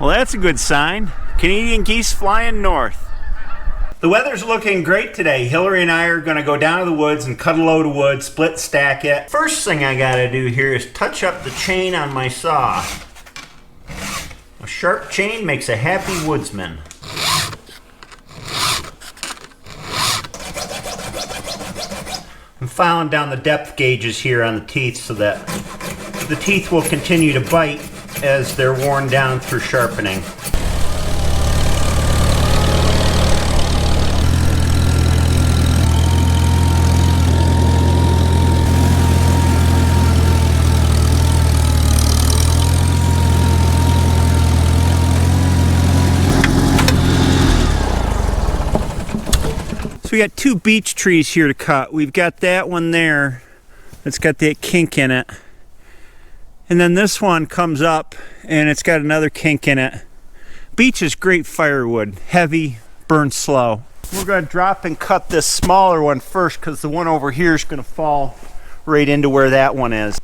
Well, that's a good sign. Canadian geese flying north. The weather's looking great today. Hilarie and I are going to go down to the woods and cut a load of wood, split stack it. First thing I got to do here is touch up the chain on my saw. A sharp chain makes a happy woodsman. I'm filing down the depth gauges here on the teeth so that the teeth will continue to bite as they're worn down through sharpening. So we got two beech trees here to cut. We've got that one there that's got that kink in it. And then this one comes up and it's got another kink in it. Beech is great firewood, heavy, burns slow. We're going to drop and cut this smaller one first because the one over here is going to fall right into where that one is.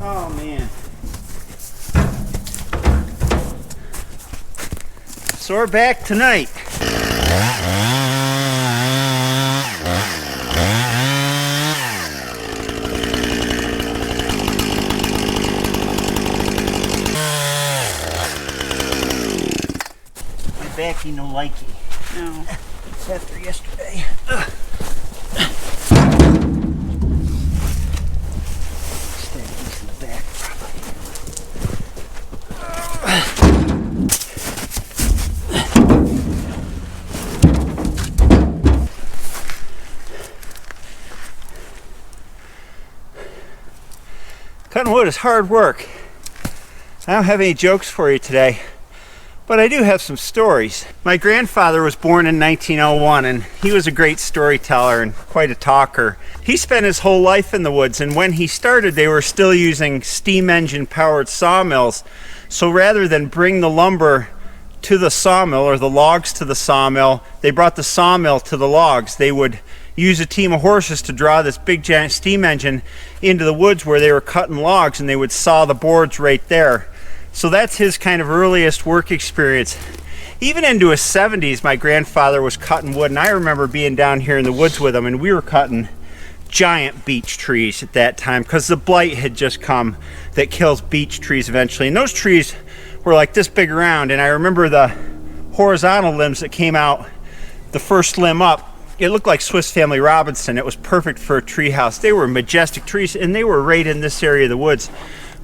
Oh man. So we're back tonight. My backy no likey. No. After yesterday. Cutting wood is hard work. I don't have any jokes for you today, but I do have some stories. My grandfather was born in 1901 and he was a great storyteller and quite a talker. He spent his whole life in the woods, and when he started they were still using steam engine powered sawmills. So rather than bring the lumber to the sawmill or the logs to the sawmill, they brought the sawmill to the logs. They would use a team of horses to draw this big giant steam engine into the woods where they were cutting logs, and they would saw the boards right there. So that's his kind of earliest work experience. even into his 70s, my grandfather was cutting wood, and I remember being down here in the woods with him, and we were cutting giant beech trees at that time because the blight had just come that kills beech trees eventually. And those trees were like this big around, and I remember the horizontal limbs that came out, the first limb up, it looked like Swiss Family Robinson. It was perfect for a tree house. They were majestic trees, and they were right in this area of the woods.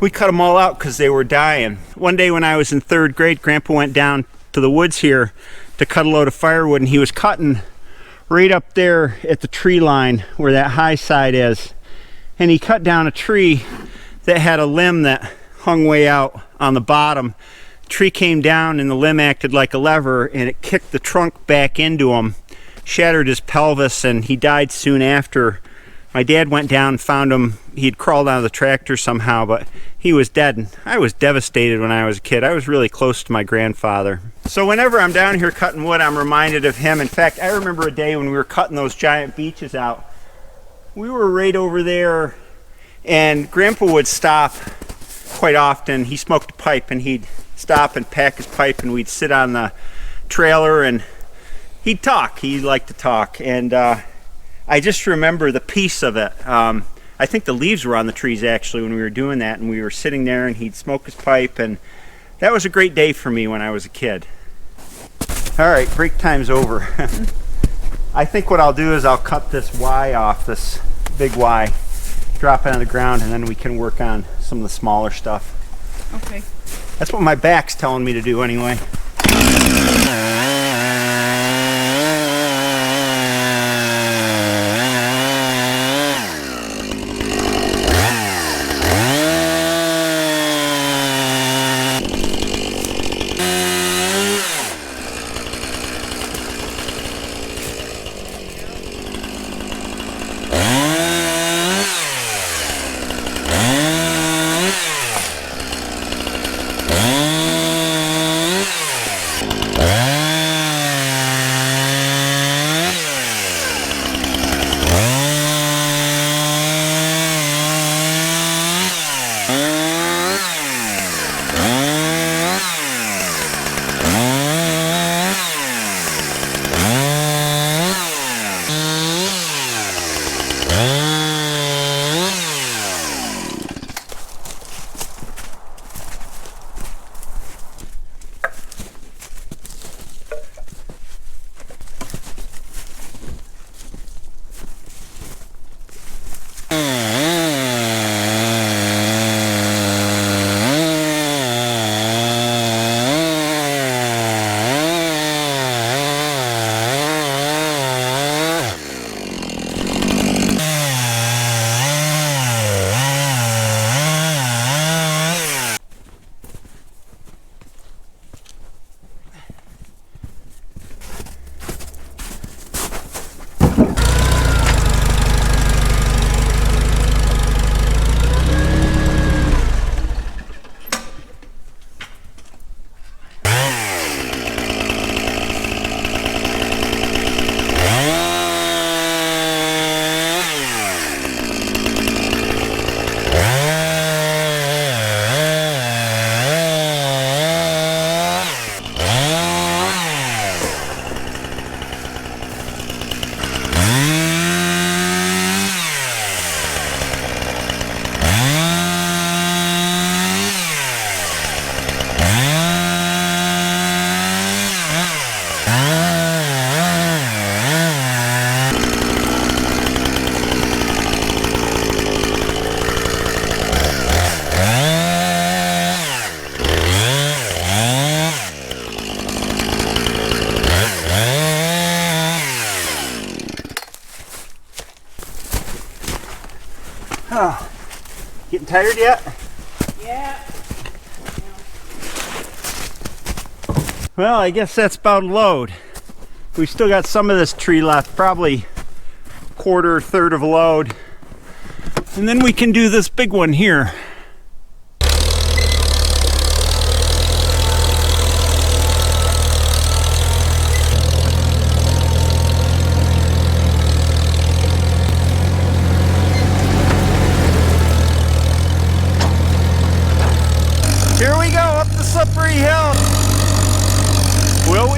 We cut them all out because they were dying. One day when I was in 3rd grade, Grandpa went down to the woods here to cut a load of firewood, and he was cutting right up there at the tree line where that high side is. And he cut down a tree that had a limb that hung way out on the bottom. The tree came down and the limb acted like a lever, and it kicked the trunk back into him, shattered his pelvis, and he died soon after. My dad went down and found him. He'd crawled out of the tractor somehow, but he was dead. And I was devastated when I was a kid. I was really close to my grandfather. So whenever I'm down here cutting wood, I'm reminded of him. In fact, I remember a day when we were cutting those giant beeches out. We were right over there, and Grandpa would stop quite often. He smoked a pipe, and he'd stop and pack his pipe, and we'd sit on the trailer, and he'd talk. He liked to talk, and I just remember the peace of it. I think the leaves were on the trees actually when we were doing that, and we were sitting there, and he'd smoke his pipe, and that was a great day for me when I was a kid. All right, break time's over. I think what I'll do is I'll cut this Y off, this big Y, drop it on the ground, and then we can work on some of the smaller stuff. Okay. That's what my back's telling me to do anyway. Oh, getting tired yet? Yeah. Well, I guess that's about a load. We've still got some of this tree left, probably quarter, third of a load. And then we can do this big one here. Here we go, up the slippery hill. Will we?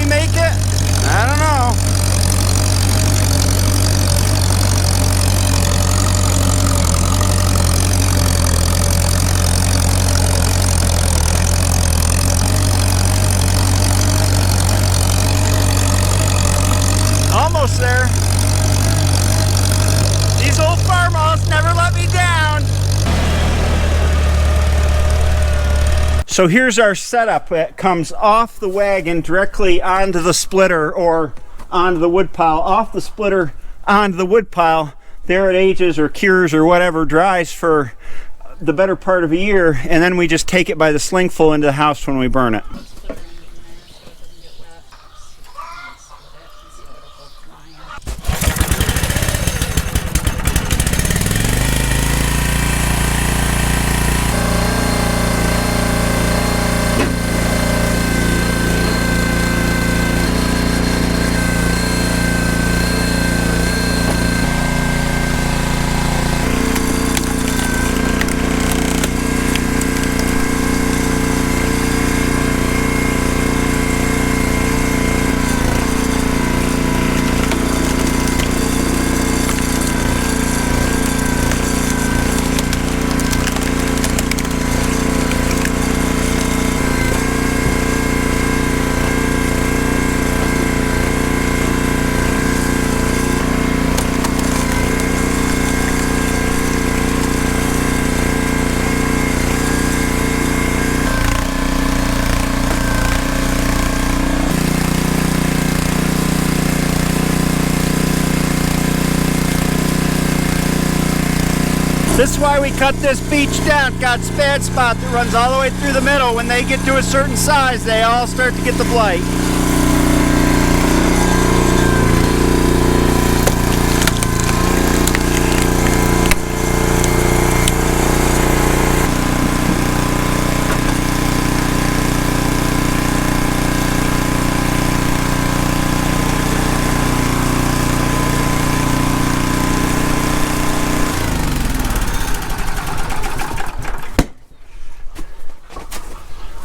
almost there. These old Farmalls never let me down. So here's our setup. It comes off the wagon directly onto the splitter or onto the wood pile, off the splitter onto the wood pile. There it ages or cures or whatever, dries for the better part of a year, and then we just take it by the slingful into the house when we burn it. This is why we cut this beech down. Got a bad spot that runs all the way through the middle. When they get to a certain size, they all start to get the blight.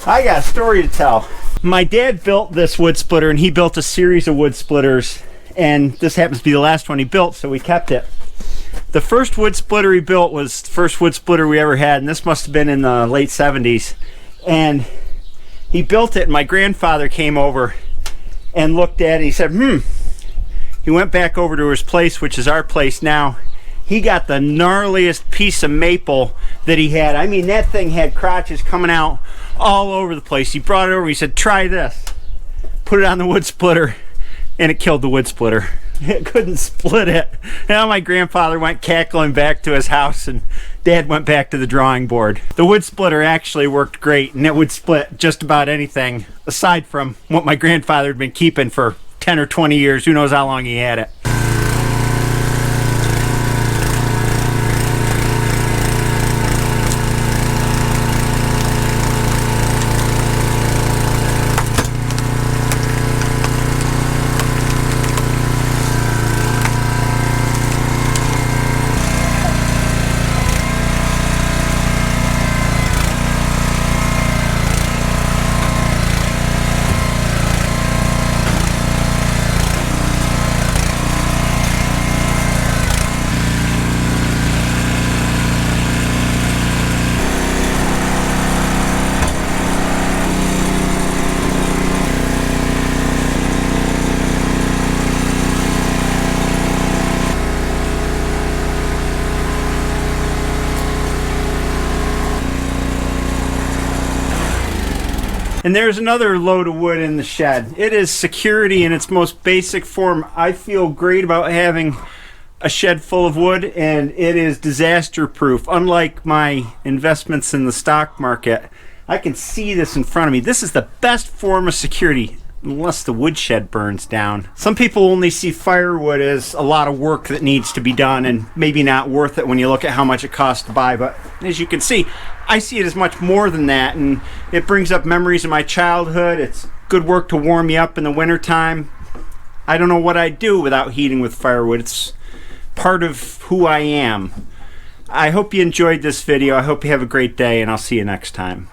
I got a story to tell. My dad built this wood splitter, and he built a series of wood splitters, and this happens to be the last one he built, so we kept it. The first wood splitter he built was the first wood splitter we ever had, and this must have been in the late 70s. And he built it, and my grandfather came over and looked at it, and he said, He went back over to his place, which is our place now. He got the gnarliest piece of maple that he had. I mean, that thing had crotches coming out all over the place. He brought it over, he said, try this. Put it on the wood splitter, and it killed the wood splitter. It couldn't split it. Now my grandfather went cackling back to his house, and Dad went back to the drawing board. The wood splitter actually worked great, and it would split just about anything, aside from what my grandfather had been keeping for 10 or 20 years. Who knows how long he had it. And there's another load of wood in the shed. It is security in its most basic form. I feel great about having a shed full of wood, and it is disaster proof. Unlike my investments in the stock market, I can see this in front of me. This is the best form of security, unless the woodshed burns down. Some people only see firewood as a lot of work that needs to be done and maybe not worth it when you look at how much it costs to buy. But as you can see, I see it as much more than that, and it brings up memories of my childhood. It's good work to warm me up in the wintertime. I don't know what I'd do without heating with firewood. It's part of who I am. I hope you enjoyed this video. I hope you have a great day, and I'll see you next time.